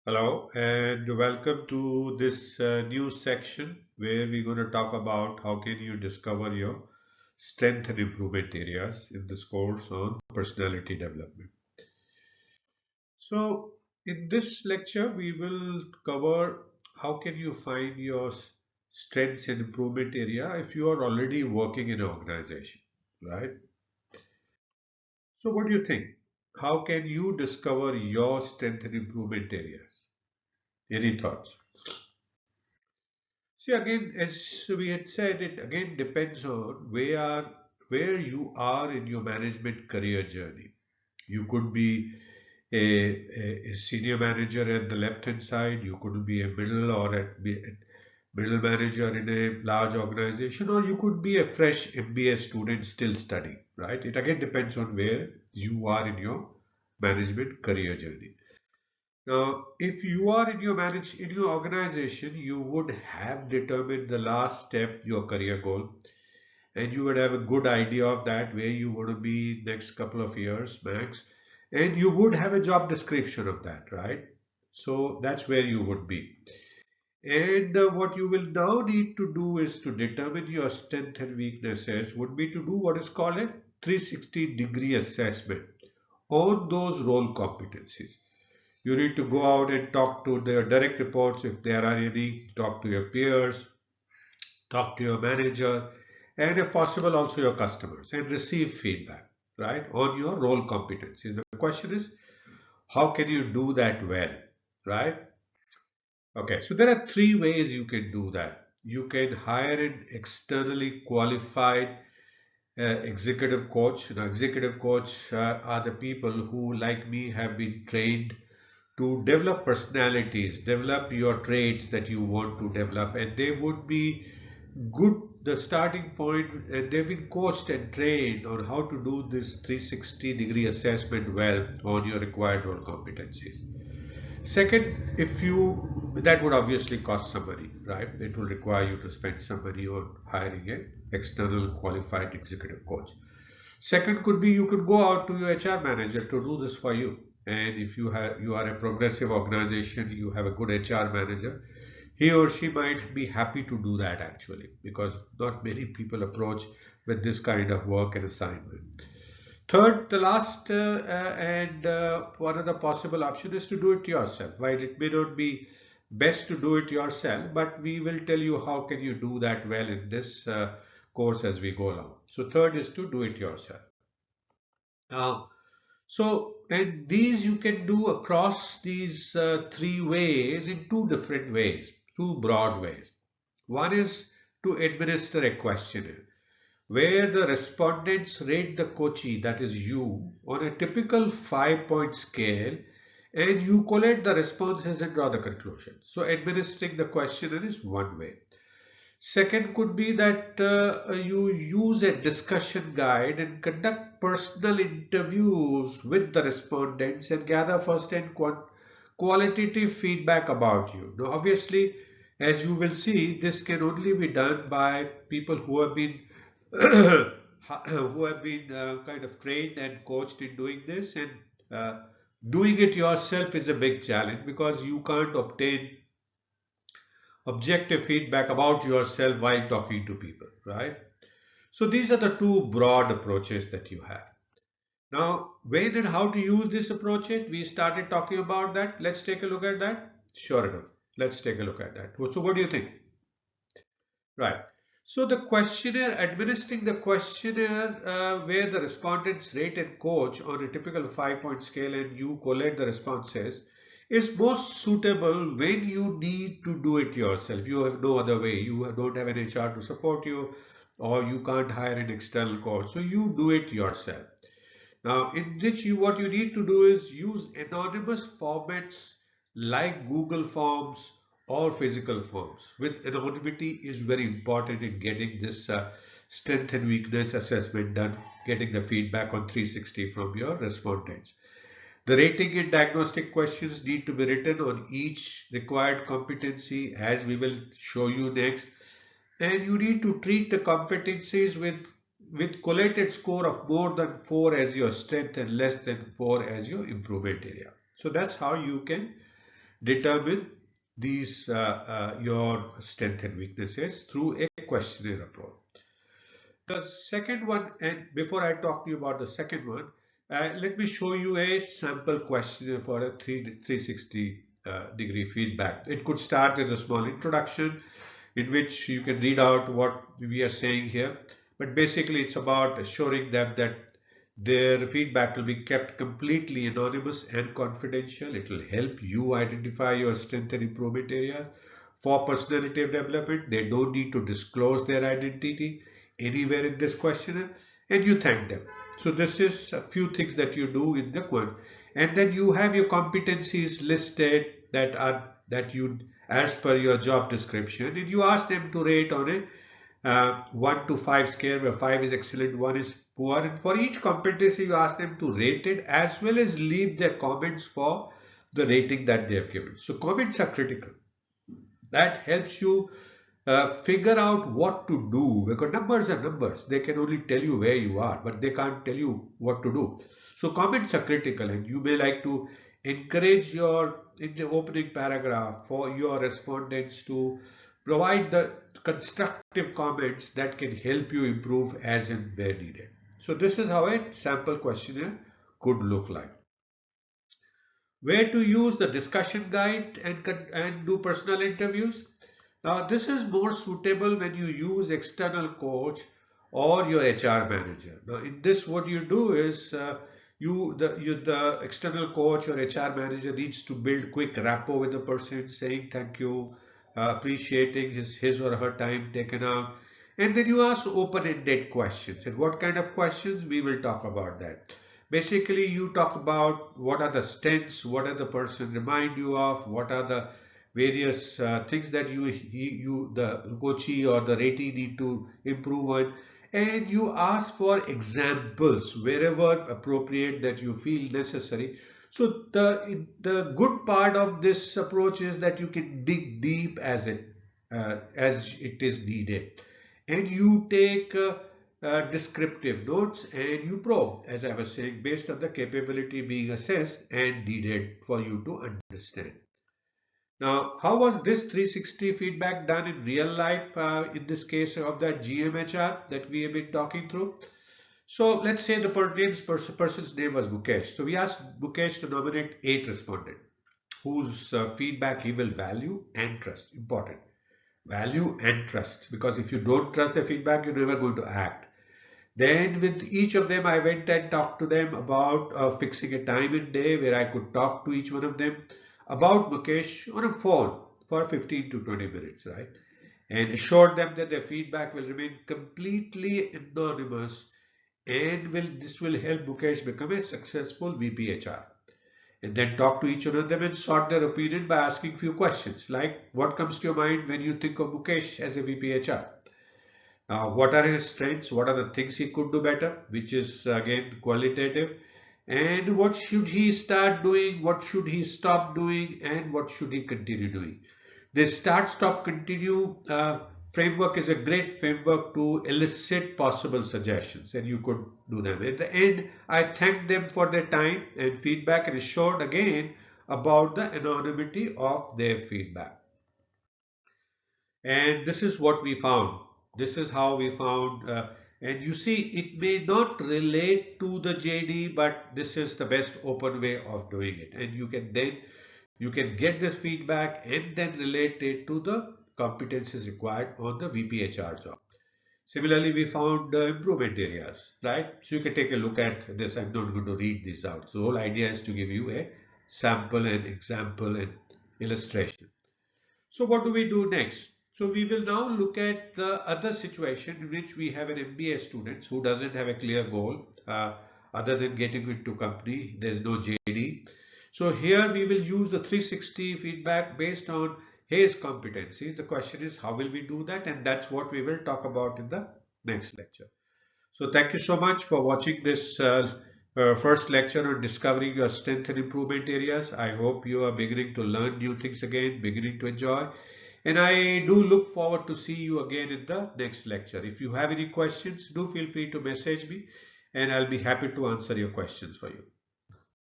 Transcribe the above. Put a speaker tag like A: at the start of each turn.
A: Hello and welcome to this new section where we're going to talk about how can you discover your strength and improvement areas in this course on personality development. So in this lecture we will cover how can you find your strengths and improvement area if you are already working in an organization, right? So what do you think? How can you discover your strength and improvement areas? Any thoughts? See, again, as we had said, it again depends on where you are in your management career journey. You could be a senior manager at the left hand side. You could be a middle or a middle manager in a large organization, or you could be a fresh MBA student still studying. Right? It again depends on where you are in your management career journey. Now, if you are in your organization, you would have determined the last step, your career goal, and you would have a good idea of that, where you want to be next couple of years max, and you would have a job description of that, right? So that's where you would be. And what you will now need to do is to determine your strength and weaknesses would be to do what is called a 360-degree assessment on those role competencies. You need to go out and talk to their direct reports if there are any, talk to your peers, talk to your manager, and if possible, also your customers and receive feedback, right, on your role competency. The question is, how can you do that well, right? Okay, so there are three ways you can do that. You can hire an externally qualified executive coach. Executive coach are the people who, like me, have been trained to develop personalities, develop your traits that you want to develop, and they would be good, the starting point, and they've been coached and trained on how to do this 360-degree assessment well on your required role competencies. Second, if you, that would obviously cost some money, right? It will require you to spend some money on hiring an external qualified executive coach. Second could be you could go out to your HR manager to do this for you. And if you are a progressive organization, you have a good HR manager, he or she might be happy to do that actually, because not many people approach with this kind of work and assignment. Third, the last and one of the possible option is to do it yourself. While it may not be best to do it yourself, but we will tell you how can you do that well in this course as we go along. So third is to do it yourself. Now, and these you can do across these three ways in two different ways, two broad ways. One is to administer a questionnaire where the respondents rate the coachee, that is you, on a typical 5-point scale, and you collate the responses and draw the conclusion. So administering the questionnaire is one way. Second could be that you use a discussion guide and conduct personal interviews with the respondents and gather first-hand qualitative feedback about you. Now, obviously, as you will see, this can only be done by people who have been kind of trained and coached in doing this, and uh, doing it yourself is a big challenge because you can't obtain objective feedback about yourself while talking to people, right? So these are the two broad approaches that you have. Now, when and how to use this approach, we started talking about that. Let's take a look at that. Sure enough. Let's take a look at that. So what do you think? Right. So the questionnaire, administering the questionnaire where the respondents rate and coach on a typical 5-point scale and you collate the responses is most suitable when you need to do it yourself. You have no other way. You don't have an HR to support you, or you can't hire an external coach. So you do it yourself. Now, in which what you need to do is use anonymous formats like Google Forms or physical forms. With anonymity is very important in getting this strength and weakness assessment done, getting the feedback on 360 from your respondents. The rating and diagnostic questions need to be written on each required competency, as we will show you next. And you need to treat the competencies with collated score of more than 4 as your strength and less than 4 as your improvement area. So that's how you can determine these your strengths and weaknesses through a questionnaire approach. The second one, and before I talk to you about the second one, let me show you a sample questionnaire for a 360 degree feedback. It could start with a small introduction in which you can read out what we are saying here. But basically, it's about assuring them that their feedback will be kept completely anonymous and confidential. It will help you identify your strength and improvement areas. For personality development, they don't need to disclose their identity anywhere in this questionnaire, and you thank them. So this is a few things that you do in the quiz, and then you have your competencies listed that you as per your job description, and you ask them to rate on a 1 to 5 scale, where 5 is excellent, 1 is poor, and for each competency you ask them to rate it as well as leave their comments for the rating that they have given. So comments are critical. That helps you figure out what to do, because numbers are numbers. They can only tell you where you are, but they can't tell you what to do. So comments are critical, and you may like to encourage in the opening paragraph for your respondents to provide the constructive comments that can help you improve as and where needed. So this is how a sample questionnaire could look like. Where to use the discussion guide and do personal interviews? Now, this is more suitable when you use external coach or your HR manager. Now, in this, what you do is the external coach or HR manager needs to build quick rapport with the person, saying thank you, appreciating his or her time taken out, and then you ask open-ended questions. And what kind of questions? We will talk about that. Basically, you talk about what are the strengths, what are the person remind you of, what are the various things that the coachee or the ratee need to improve on, and you ask for examples wherever appropriate that you feel necessary. So the good part of this approach is that you can dig deep as it is needed, and you take descriptive notes and you probe, as I was saying, based on the capability being assessed and needed for you to understand. Now, how was this 360 feedback done in real life in this case of that GMHR that we have been talking through? So let's say the person's name was Mukesh. So we asked Mukesh to nominate 8 respondents whose feedback he will value and trust. Important. Value and trust, because if you don't trust the feedback, you're never going to act. Then with each of them, I went and talked to them about fixing a time and day where I could talk to each one of them about Mukesh on a phone for 15 to 20 minutes, right? And assured them that their feedback will remain completely anonymous, and this will help Mukesh become a successful VPHR. And then talk to each one of them and sort their opinion by asking few questions like, what comes to your mind when you think of Mukesh as a VPHR? What are his strengths? What are the things he could do better? Which is again qualitative. And what should he start doing? What should he stop doing? And what should he continue doing? This start, stop, continue framework is a great framework to elicit possible suggestions, and you could do them. At the end, I thanked them for their time and feedback and assured again about the anonymity of their feedback. And this is what we found. This is how we found, and you see, it may not relate to the JD, but this is the best open way of doing it. And you can get this feedback and then relate it to the competencies required on the VPHR job. Similarly, we found improvement areas, right? So you can take a look at this. I'm not going to read this out. So the whole idea is to give you a sample and example and illustration. So what do we do next? So we will now look at the other situation in which we have an MBA student who doesn't have a clear goal other than getting into company. There's no JD. So here we will use the 360 feedback based on his competencies. The question is, how will we do that? And that's what we will talk about in the next lecture. So thank you so much for watching this first lecture on discovering your strength and improvement areas. I hope you are beginning to learn new things again, beginning to enjoy. And I do look forward to see you again in the next lecture. If you have any questions, do feel free to message me and I'll be happy to answer your questions for you.